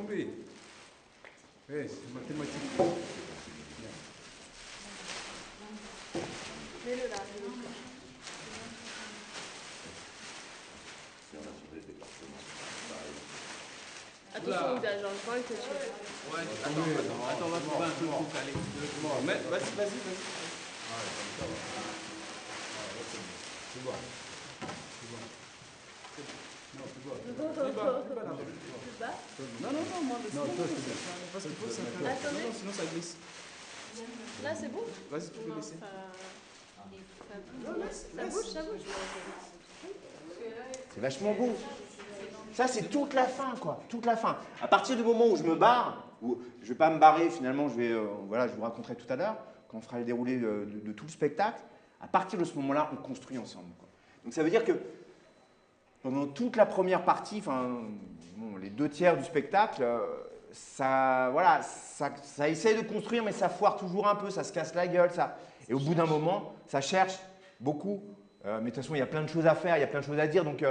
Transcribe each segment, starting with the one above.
tomber. Oui, c'est mathématique. Mets-le là. Attention, Ouda, genre, je vois que tu... Ouais, attends, on va trouver un peu pour caler. Vas-y. C'est bon. Non, c'est bon. Plus bas. Non, moi, Non, toi, c'est bien. parce qu'il faut ça. Attendez. Non, sinon ça glisse. Là, c'est bon? Vas-y, tu peux laisser. Ça bouge, ça bouge. C'est vachement beau. Ça, c'est toute la fin, quoi. Toute la fin. À partir du moment où je me barre, où je ne vais pas me barrer, finalement, voilà, je vous raconterai tout à l'heure, quand on fera le déroulé de tout le spectacle, à partir de ce moment-là, on construit ensemble, quoi. Donc ça veut dire que pendant toute la première partie, enfin, bon, les 2/3 du spectacle, ça essaye de construire, mais ça foire toujours un peu, ça se casse la gueule, ça. Et au bout d'un moment, ça cherche beaucoup. Mais de toute façon, il y a plein de choses à faire, il y a plein de choses à dire. Donc,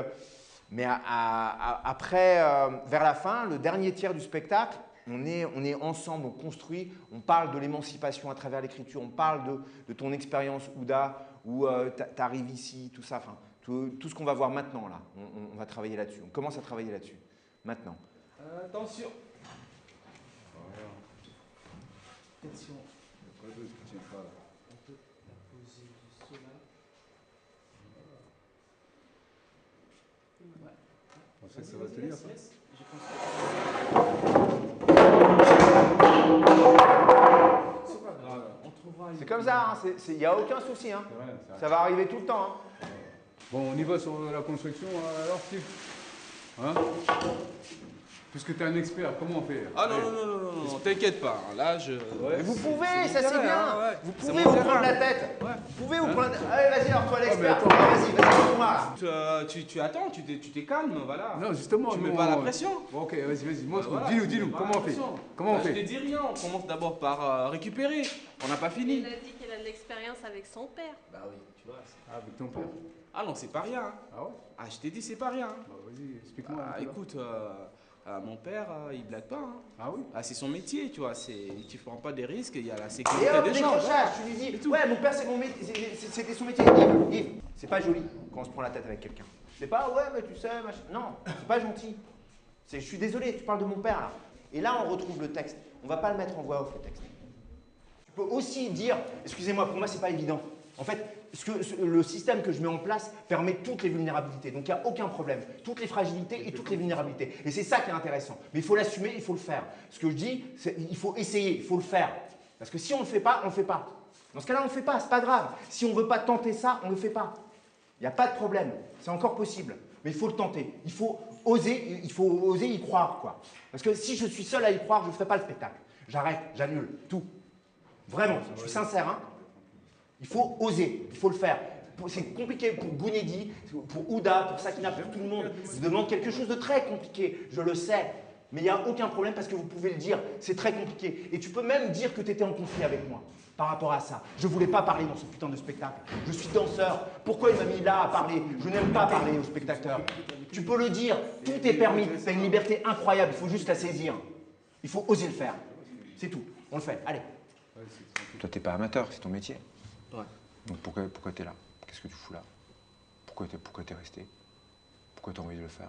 mais après, vers la fin, le dernier tiers du spectacle, on est ensemble, on construit, on parle de l'émancipation à travers l'écriture, on parle de ton expérience, Ouda, où tu arrives ici, tout ça, enfin, tout ce qu'on va voir maintenant, là. On va travailler là-dessus, on commence à travailler là-dessus, maintenant. Attention. Attention. Quoi d'autre qui tient pas là? On peut poser cela. Ouais. On sait que ça va tenir, ça? Je pense c'est pas grave. On trouvera une... C'est comme ça, il n'y a aucun souci, hein. C'est vrai. Ça va arriver tout le temps, hein. Bon, on y va sur la construction, alors, Steve. Hein? Puisque tu es un expert, comment on fait? Ah non, t'inquiète pas. Là, je... Ouais. Mais vous pouvez, c'est ça mon c'est terrain, bien. ouais. Vous C'est pouvez mon vous terrain. prendre la tête. Ouais. Vous pouvez vous prendre... Allez, vas-y, alors toi l'expert. mais attends. Vas-y, moi là. Tu attends, tu t'es calme, voilà. Non, justement, Tu nous, mets pas la pression. Bon, ok, vas-y, montre-nous. Voilà, Dis-nous, tu mets pas comment la on fait? pression. Comment on Je te fait? dis rien, on commence d'abord par récupérer. On n'a pas fini. Il a dit qu'il a de l'expérience avec son père. Bah oui, tu vois. Ah, avec ton père. Ah non, c'est pas rien. Hein. Ah ouais? Ah, je t'ai dit, c'est pas rien. Hein. Bah, vas-y, explique-moi. Ah, un peu, là. écoute, mon père, il blague pas. Hein. Ah oui? Ah, c'est son métier, tu vois. Tu prends pas des risques, il y a la Et sécurité hop, des gens. décrochage, tu lui dis, C'est tout. ouais, mon père, c'est mon métier, c'était son métier. Yves, c'est pas joli quand on se prend la tête avec quelqu'un. C'est pas, ouais, mais tu sais, machin. Non, c'est pas gentil. Je suis désolé, tu parles de mon père, là. Et là, on retrouve le texte. On va pas le mettre en voix off, le texte. Tu peux aussi dire, excusez-moi, pour moi, c'est pas évident. En fait, le système que je mets en place permet toutes les vulnérabilités. Donc, il n'y a aucun problème. Toutes les fragilités et toutes les vulnérabilités. Et c'est ça qui est intéressant. Mais il faut l'assumer, il faut le faire. Ce que je dis, c'est il faut essayer, il faut le faire. Parce que si on ne le fait pas, on ne le fait pas. Dans ce cas-là, on ne le fait pas, c'est pas grave. Si on ne veut pas tenter ça, on ne le fait pas. Il n'y a pas de problème. C'est encore possible. Mais il faut le tenter. Il faut oser y croire, quoi. Parce que si je suis seul à y croire, je ne ferai pas le spectacle. J'arrête, j'annule, tout. Vraiment, je suis sincère, hein. Il faut oser, il faut le faire. C'est compliqué pour Gounedi, pour Ouda, pour Sakina, pour tout le monde. Je demande quelque chose de très compliqué, je le sais. Mais il n'y a aucun problème parce que vous pouvez le dire, c'est très compliqué. Et tu peux même dire que tu étais en conflit avec moi par rapport à ça. Je ne voulais pas parler dans ce putain de spectacle. Je suis danseur. Pourquoi il m'a mis là à parler? Je n'aime pas parler aux spectateurs. Tu peux le dire, tout est permis. Tu as une liberté incroyable, il faut juste la saisir. Il faut oser le faire. C'est tout, on le fait, allez. Toi, t'es pas amateur, c'est ton métier. Ouais. Donc pourquoi t'es là? Qu'est-ce que tu fous là? Pourquoi t'es resté? Pourquoi t'as envie de le faire?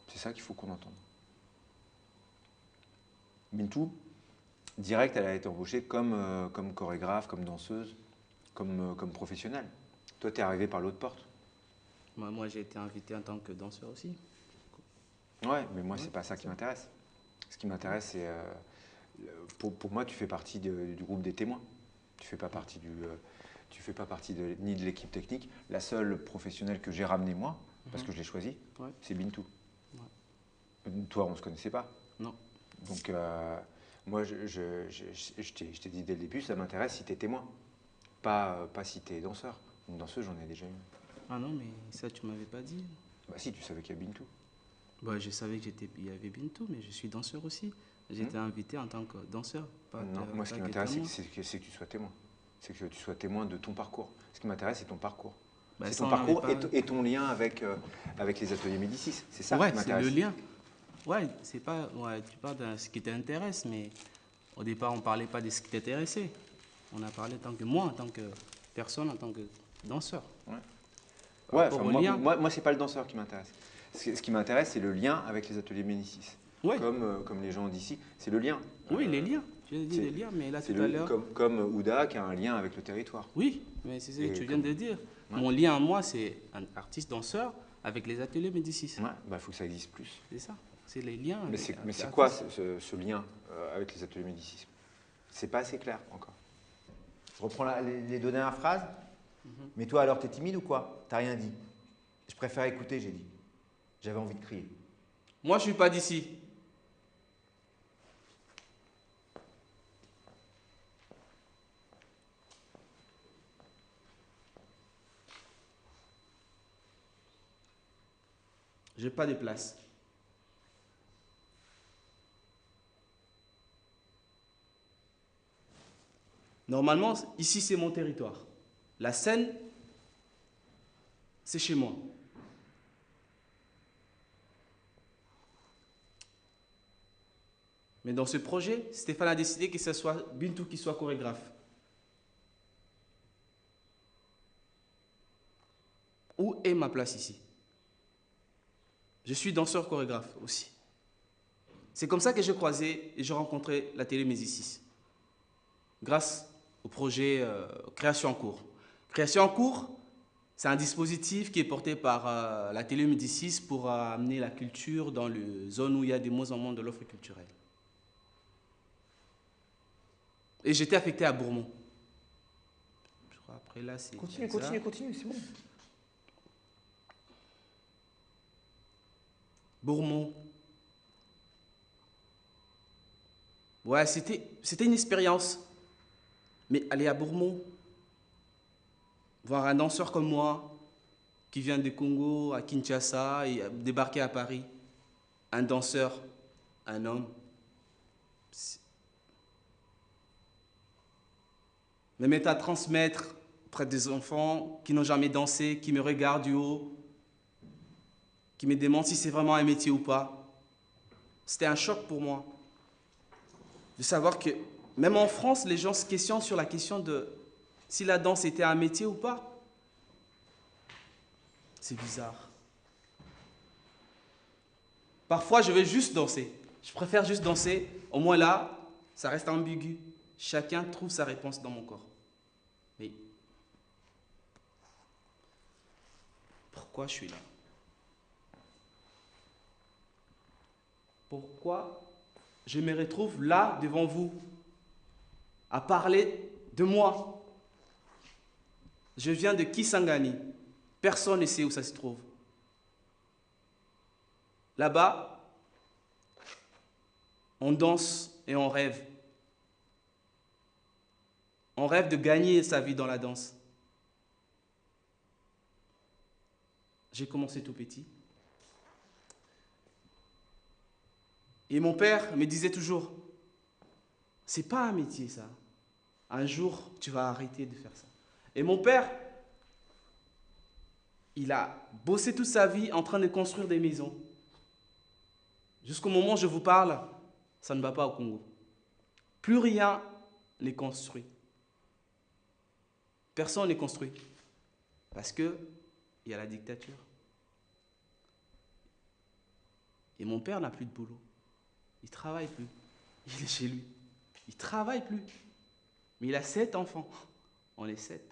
C'est ça qu'il faut qu'on entende. Bintou, direct, elle a été embauchée comme chorégraphe, comme danseuse, comme professionnelle. Toi, t'es arrivé par l'autre porte. Moi, j'ai été invité en tant que danseur aussi. Ouais, mais moi, c'est pas ça qui m'intéresse. Ce qui m'intéresse, c'est... pour moi, tu fais partie du groupe des témoins. Tu fais pas partie ni de l'équipe technique. La seule professionnelle que j'ai ramenée, moi, parce que je l'ai choisie, Ouais. c'est Bintou. Ouais. Toi, on se connaissait pas. Non. Donc, moi, je t'ai dit dès le début, ça m'intéresse si tu es témoin, pas si tu es danseur. Une danseuse, j'en ai déjà eu. Ah non, mais ça, tu m'avais pas dit. Bah si, tu savais qu'il y a Bintou. Bah, je savais qu'il y avait Bintou, mais je suis danseur aussi. J'étais invité en tant que danseur. Non, moi, ce qui m'intéresse, c'est que tu sois témoin. C'est que tu sois témoin de ton parcours. Ce qui m'intéresse, c'est ton parcours. Bah, c'est ton parcours et ton lien avec les ateliers Médicis. C'est ça ouais, qui c'est m'intéresse. le lien. Ouais, c'est pas. Ouais, tu parles de ce qui t'intéresse, mais au départ, on parlait pas de ce qui t'intéressait. On a parlé en tant que moi, en tant que personne, en tant que danseur. Par Ouais, rapport enfin, au moi, lien. moi c'est pas le danseur qui m'intéresse. Ce qui m'intéresse, c'est le lien avec les ateliers Médicis. Ouais. Comme les gens d'ici, c'est le lien. Oui, les liens. J'ai dit c'est- les liens, mais là C'est tout à l'heure. comme Ouda qui a un lien avec le territoire. Oui, mais c'est ce que Et tu viens comme- de dire. Ouais. Mon lien à moi, c'est un artiste danseur avec les ateliers Médicis. Ouais, bah faut que ça existe plus. C'est ça. C'est les liens. Mais avec c'est les quoi artistes. ce lien avec les ateliers Médicis? C'est pas assez clair encore. Je reprends les deux dernières phrases. Mais toi alors, t'es timide ou quoi? T'as rien dit. Je préfère écouter, j'ai dit. J'avais envie de crier. Moi, je suis pas d'ici. J'ai pas de place. Normalement, ici, c'est mon territoire. La scène, c'est chez moi. Mais dans ce projet, Stéphane a décidé que ce soit Bintou qui soit chorégraphe. Où est ma place ici? Je suis danseur chorégraphe aussi. C'est comme ça que j'ai croisé et j'ai rencontré la télé Médicis. Grâce au projet Création en cours. Création en cours, c'est un dispositif qui est porté par la télé Médicis pour amener la culture dans les zones où il y a de moins en moins de l'offre culturelle. Et j'étais affecté à Bourmont. Je crois après là, c'est... Continue, c'est bon. Bourmont. Ouais, c'était une expérience. Mais aller à Bourmont, voir un danseur comme moi, qui vient du Congo, à Kinshasa, et débarquer à Paris, un danseur, un homme, me mettre à transmettre près des enfants qui n'ont jamais dansé, qui me regardent du haut, qui me demandent si c'est vraiment un métier ou pas. C'était un choc pour moi de savoir que même en France, les gens se questionnent sur la question de si la danse était un métier ou pas. C'est bizarre. Parfois, je vais juste danser. Je préfère juste danser. Au moins là, ça reste ambigu. Chacun trouve sa réponse dans mon corps. Mais pourquoi je suis là? Pourquoi je me retrouve là devant vous à parler de moi? Je viens de Kisangani. Personne ne sait où ça se trouve. Là-bas, on danse et on rêve. On rêve de gagner sa vie dans la danse. J'ai commencé tout petit. Et mon père me disait toujours, c'est pas un métier ça. Un jour, tu vas arrêter de faire ça. Et mon père, il a bossé toute sa vie en train de construire des maisons. Jusqu'au moment où je vous parle, ça ne va pas au Congo. Plus rien n'est construit. Personne n'est construit. Parce qu'il y a la dictature. Et mon père n'a plus de boulot. Il ne travaille plus. Il est chez lui. Il ne travaille plus. Mais il a 7 enfants. On est 7.